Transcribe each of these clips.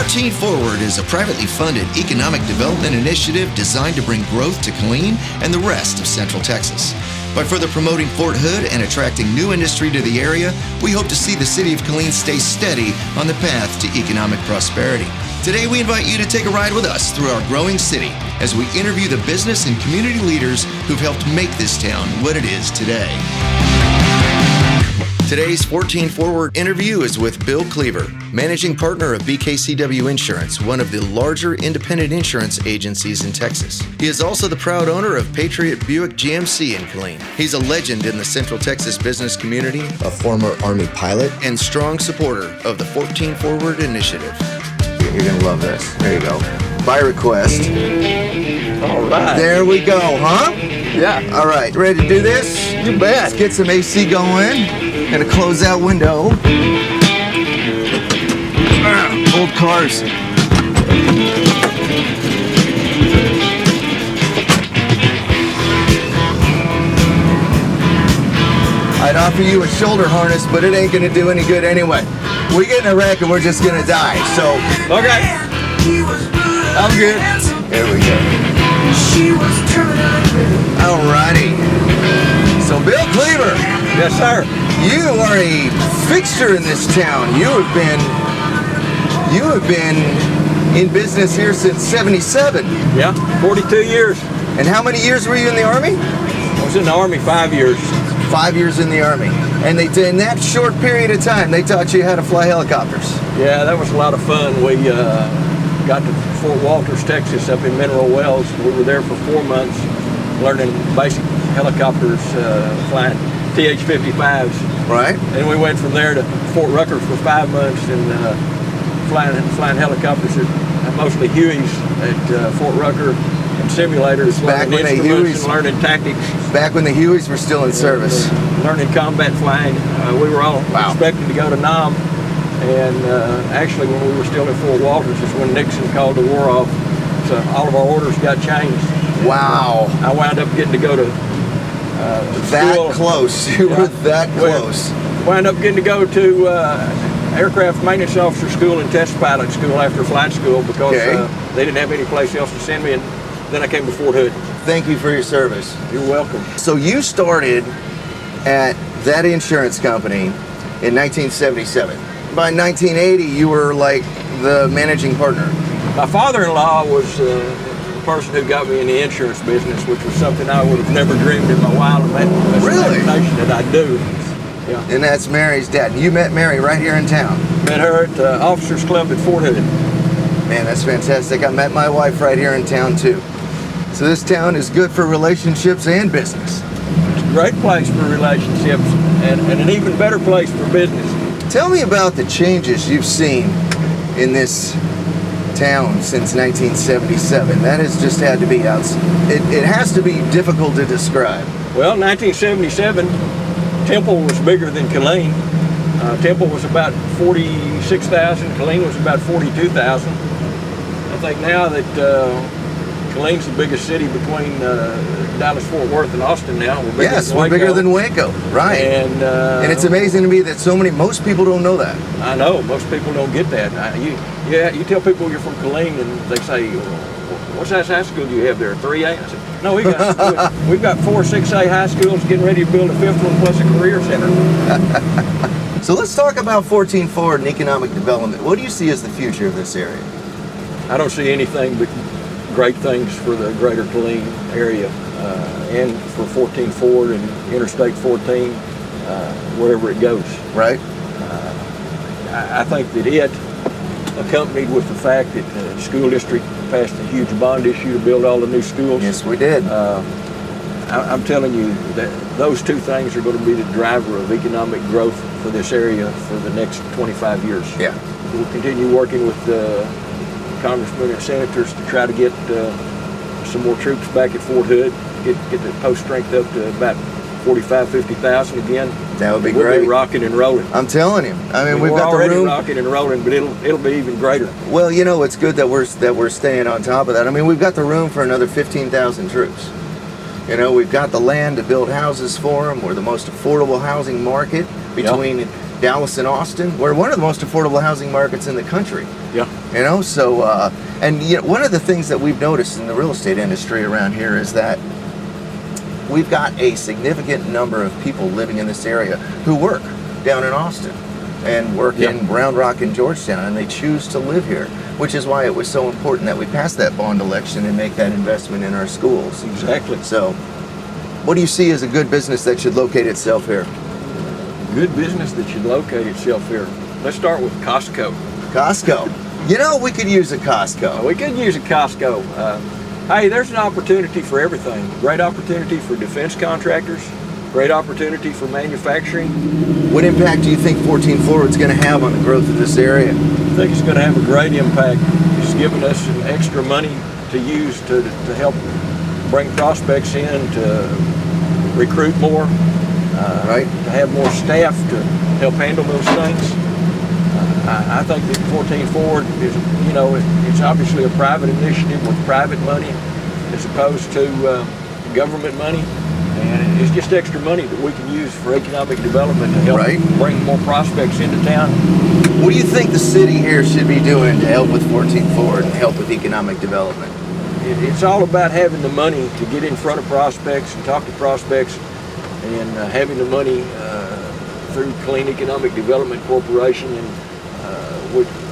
14 Forward is a privately funded economic development initiative designed to bring growth to Killeen and the rest of Central Texas. By further promoting Fort Hood and attracting new industry to the area, we hope to see the city of Killeen stay steady on the path to economic prosperity. Today, we invite you to take a ride with us through our growing city as we interview the business and community leaders who've helped make this town what it is today. Today's 14 Forward interview is with Bill Kliewer, managing partner of BKCW Insurance, one of the larger independent insurance agencies in Texas. He is also the proud owner of Patriot Buick GMC in Killeen. He's a legend in the Central Texas business community, a former Army pilot, and strong supporter of the 14 Forward initiative. You're going to love this. There you go. By request. All right. There we go, huh? Yeah. All right. Ready to do this? You bet. Let's get some AC going. And a close-out window. Old cars. I'd offer you a shoulder harness, but it ain't gonna do any good anyway. We get in a wreck and we're just gonna die, so. Okay. I'm good. There we go. Alrighty. So Bill Kliewer. Yes, sir. You are a fixture in this town. You have been in business here since '77. Yeah, 42 years. And how many years were you in the Army? I was in the Army 5 years. 5 years in the Army. And in that short period of time, they taught you how to fly helicopters. Yeah, that was a lot of fun. We got to Fort Walters, Texas, up in Mineral Wells. We were there for 4 months, learning basic helicopters, flying TH-55s. Right. And we went from there to Fort Rucker for 5 months and flying helicopters at mostly Hueys at Fort Rucker and simulators, Back when learning the instruments Hueys, and learning tactics. Back when the Hueys were still in service. Learning combat flying. We were all expected to go to Nam. And actually, when we were still in Fort Walters, is when Nixon called the war off. So all of our orders got changed. Wow. I wound up getting to go to that school. Close. You were that close. Wound up getting to go to aircraft maintenance officer school and test pilot school after flight school because they didn't have any place else to send me. And then I came to Fort Hood. Thank you for your service. You're welcome. So you started at that insurance company in 1977. By 1980, you were like the managing partner. My father-in-law was the person who got me in the insurance business, which was something I would have never dreamed in my wildest imagination that I'd do. Yeah. And that's Mary's dad. You met Mary right here in town. Met her at the Officers Club at Fort Hood. Man, that's fantastic. I met my wife right here in town too. So this town is good for relationships and business. It's a great place for relationships and an even better place for business. Tell me about the changes you've seen in this town since 1977. That has just had to be it has to be difficult to describe. Well, 1977, Temple was bigger than Killeen. Temple was about 46,000. Killeen was about 42,000. I think now that Killeen's the biggest city between Dallas, Fort Worth, and Austin now. We're bigger than Waco, right? And it's amazing to me that most people don't know that. I know most people don't get that. You tell people you're from Killeen, and they say, "What size high school do you have there? 3A?" I said, "No, we've got 4 6A high schools, getting ready to build a 5th one plus a career center." So let's talk about 14 Forward and economic development. What do you see as the future of this area? I don't see anything but great things for the greater Killeen area and for 14 Forward and Interstate 14, wherever it goes. Right. I think that it, accompanied with the fact that the school district passed a huge bond issue to build all the new schools. Yes, we did. I'm telling you that those two things are going to be the driver of economic growth for this area for the next 25 years. Yeah. We'll continue working with congressmen and senators to try to get some more troops back at Fort Hood, get the post strength up to about 45, 50,000 again. That would be we'll great. Be rocking and rolling. I'm telling you. I mean, we've got the room. We're already rocking and rolling, but it'll be even greater. Well, you know, it's good that we're staying on top of that. I mean, we've got the room for another 15,000 troops. You know, we've got the land to build houses for them. We're the most affordable housing market between Dallas and Austin. We're one of the most affordable housing markets in the country. Yeah. You know, so, and you know, one of the things that we've noticed in the real estate industry around here is that we've got a significant number of people living in this area who work down in Austin and work in Round Rock and Georgetown, and they choose to live here, which is why it was so important that we pass that bond election and make that investment in our schools. Exactly. So, what do you see as a good business that should locate itself here? Good business that should locate itself here. Let's start with Costco. Costco. You know, we could use a Costco. We could use a Costco. Hey, there's an opportunity for everything. Great opportunity for defense contractors. Great opportunity for manufacturing. What impact do you think 14 Forward's going to have on the growth of this area? I think it's going to have a great impact. It's giving us some extra money to use to help bring prospects in, to recruit more, right? To have more staff to help handle those things. I think that 14 Forward is, you know, it's obviously a private initiative with private money as opposed to government money. And it's just extra money that we can use for economic development to help bring more prospects into town. What do you think the city here should be doing to help with 14 Forward and help with economic development? It's all about having the money to get in front of prospects and talk to prospects, and having the money through Killeen Economic Development Corporation, and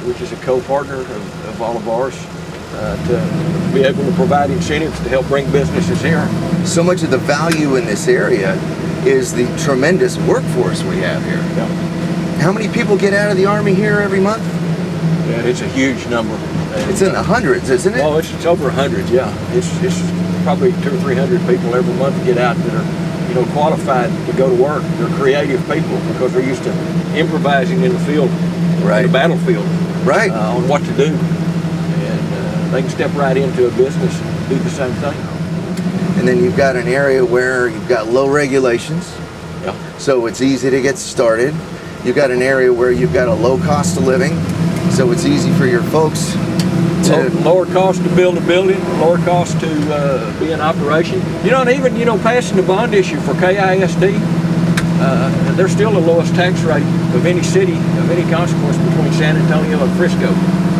which is a co-partner of all of ours, to be able to provide incentives to help bring businesses here. So much of the value in this area is the tremendous workforce we have here. Yeah. How many people get out of the Army here every month? Yeah, it's a huge number. It's in the hundreds, isn't it? Oh, it's over 100, yeah. It's probably 200 or 300 people every month get out that are, you know, qualified to go to work. They're creative people because they're used to improvising in the field, in the battlefield, on what to do. And they can step right into a business and do the same thing. And then you've got an area where you've got low regulations, so it's easy to get started. You've got an area where you've got a low cost of living, so it's easy for your folks to... Lower cost to build a building, lower cost to be in operation. You know, and even, you know, passing the bond issue for KISD, they're still the lowest tax rate of any city of any consequence between San Antonio and Frisco.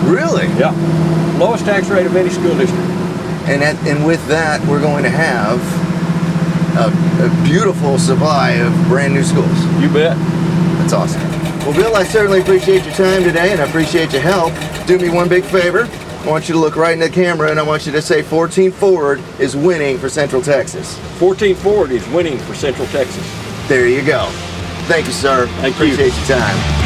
Really? Yeah. Lowest tax rate of any school district. And with that, we're going to have a beautiful supply of brand new schools. You bet. That's awesome. Well, Bill, I certainly appreciate your time today, and I appreciate your help. Do me one big favor. I want you to look right in the camera, and I want you to say 14 Forward is winning for Central Texas. 14 Forward is winning for Central Texas. There you go. Thank you, sir. Thank you. Appreciate your time.